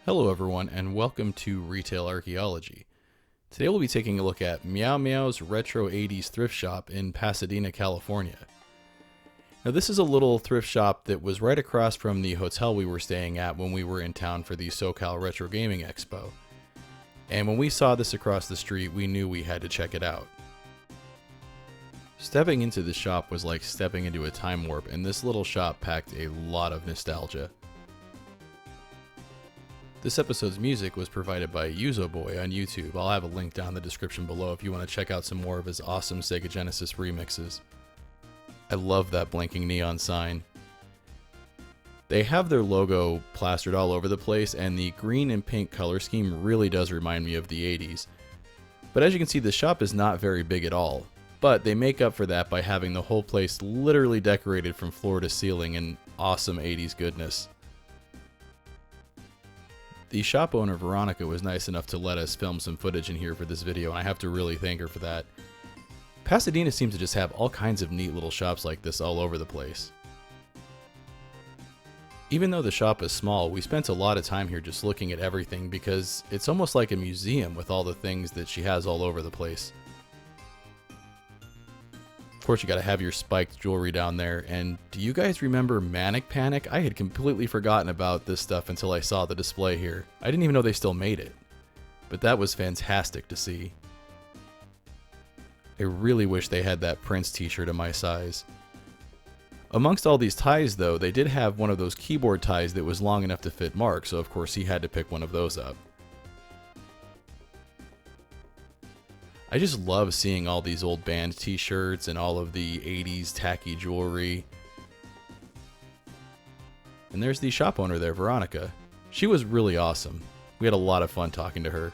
Hello everyone and welcome to Retail Archaeology. Today we'll be taking a look at Meow Meowz Retro 80s Thrift Shop in Pasadena, California. Now this is a little thrift shop that was right across from the hotel we were staying at when we were in town for the SoCal Retro Gaming Expo. And when we saw this across the street, we knew we had to check it out. Stepping into the shop was like stepping into a time warp, and this little shop packed a lot of nostalgia. This episode's music was provided by Yuzo Boy on YouTube. I'll have a link down in the description below if you want to check out some more of his awesome Sega Genesis remixes. I love that blinking neon sign. They have their logo plastered all over the place, and the green and pink color scheme really does remind me of the 80s. But as you can see, the shop is not very big at all. But they make up for that by having the whole place literally decorated from floor to ceiling in awesome 80s goodness. The shop owner, Veronica, was nice enough to let us film some footage in here for this video, and I have to really thank her for that. Pasadena seems to just have all kinds of neat little shops like this all over the place. Even though the shop is small, we spent a lot of time here just looking at everything because it's almost like a museum with all the things that she has all over the place. Of course, you gotta have your spiked jewelry down there, and do you guys remember Manic Panic? I had completely forgotten about this stuff until I saw the display here. I didn't even know they still made it, but that was fantastic to see. I really wish they had that Prince t-shirt in my size. Amongst all these ties though, they did have one of those keyboard ties that was long enough to fit Mark, so of course he had to pick one of those up. I just love seeing all these old band t-shirts and all of the 80s tacky jewelry. And there's the shop owner there, Veronica. She was really awesome. We had a lot of fun talking to her.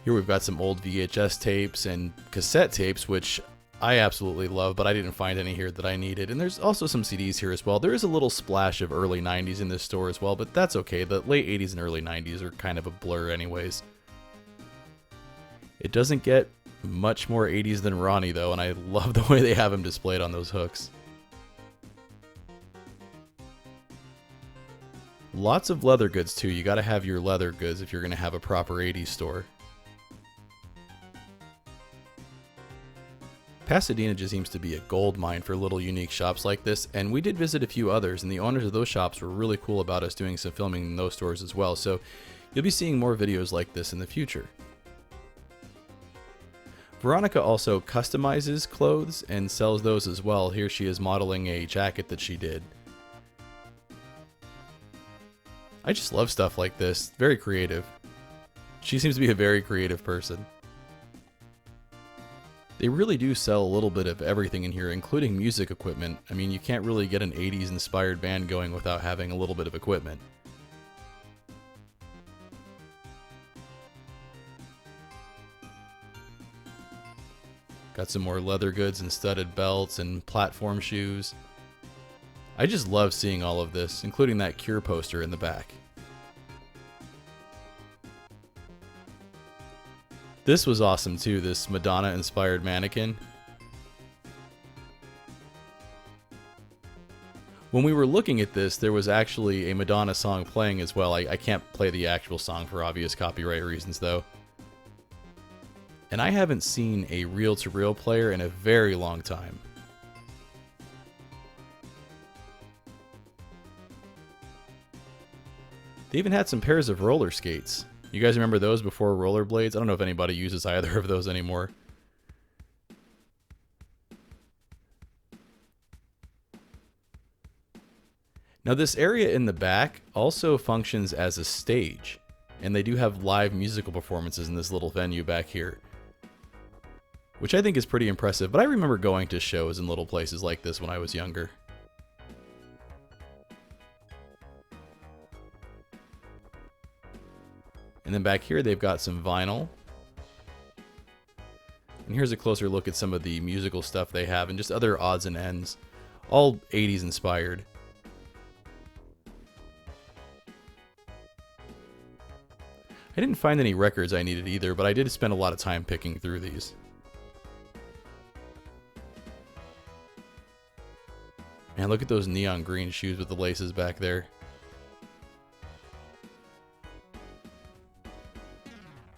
Here we've got some old VHS tapes and cassette tapes, which I absolutely love, but I didn't find any here that I needed. And there's also some CDs here as well. There is a little splash of early 90s in this store as well, but that's okay. The late 80s and early 90s are kind of a blur anyways. It doesn't get much more 80s than Ronnie though, and I love the way they have him displayed on those hooks. Lots of leather goods too. You gotta have your leather goods if you're gonna have a proper 80s store. Pasadena just seems to be a gold mine for little unique shops like this, and we did visit a few others, and the owners of those shops were really cool about us doing some filming in those stores as well, so you'll be seeing more videos like this in the future. Veronica also customizes clothes and sells those as well. Here she is modeling a jacket that she did. I just love stuff like this. Very creative. She seems to be a very creative person. They really do sell a little bit of everything in here, including music equipment. I mean, you can't really get an 80s inspired band going without having a little bit of equipment. Got some more leather goods and studded belts and platform shoes. I just love seeing all of this, including that Cure poster in the back. This was awesome too, this Madonna inspired mannequin. When we were looking at this, there was actually a Madonna song playing as well. I can't play the actual song for obvious copyright reasons though. And I haven't seen a reel-to-reel player in a very long time. They even had some pairs of Rollerskates. You guys remember those before rollerblades? I don't know if anybody uses either of those anymore. Now this area in the back also functions as a stage, and they do have live musical performances in this little venue back here, which I think is pretty impressive, but I remember going to shows in little places like this when I was younger. And then back here they've got some vinyl. And here's a closer look at some of the musical stuff they have and just other odds and ends. All 80s inspired. I didn't find any records I needed either, but I did spend a lot of time picking through these. Man, look at those neon green shoes with the laces back there.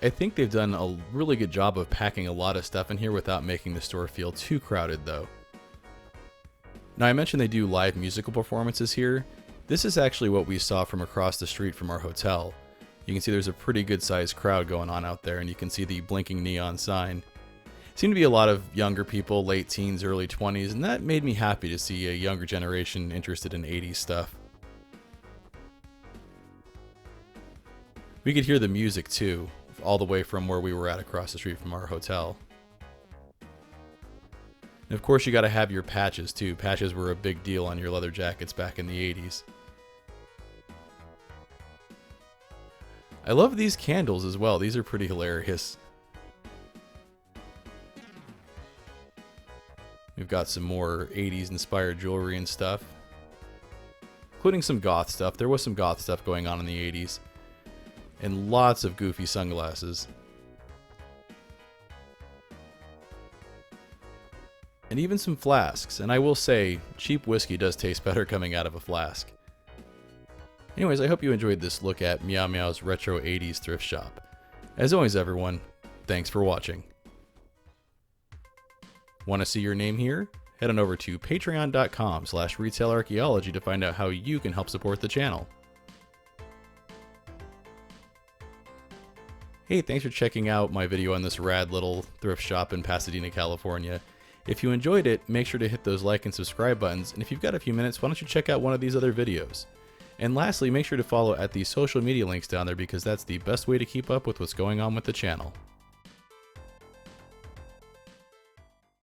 I think they've done a really good job of packing a lot of stuff in here without making the store feel too crowded though. Now I mentioned they do live musical performances here. This is actually what we saw from across the street from our hotel. You can see there's a pretty good sized crowd going on out there, and you can see the blinking neon sign. Seemed to be a lot of younger people, late teens, early 20s, and that made me happy to see a younger generation interested in 80s stuff. We could hear the music too, all the way from where we were at across the street from our hotel. And of course you gotta have your patches too. Patches were a big deal on your leather jackets back in the 80s. I love these candles as well. These are pretty hilarious. We've got some more 80s inspired jewelry and stuff, including some goth stuff. There was some goth stuff going on in the 80s. And lots of goofy sunglasses. And even some flasks. And I will say, cheap whiskey does taste better coming out of a flask. Anyways, I hope you enjoyed this look at Meow Meow's retro 80s thrift shop. As always, everyone, thanks for watching. Want to see your name here? Head on over to patreon.com/retailarchaeology to find out how you can help support the channel. Hey, thanks for checking out my video on this rad little thrift shop in Pasadena, California. If you enjoyed it, make sure to hit those like and subscribe buttons, and if you've got a few minutes, why don't you check out one of these other videos. And lastly, make sure to follow at the social media links down there because that's the best way to keep up with what's going on with the channel.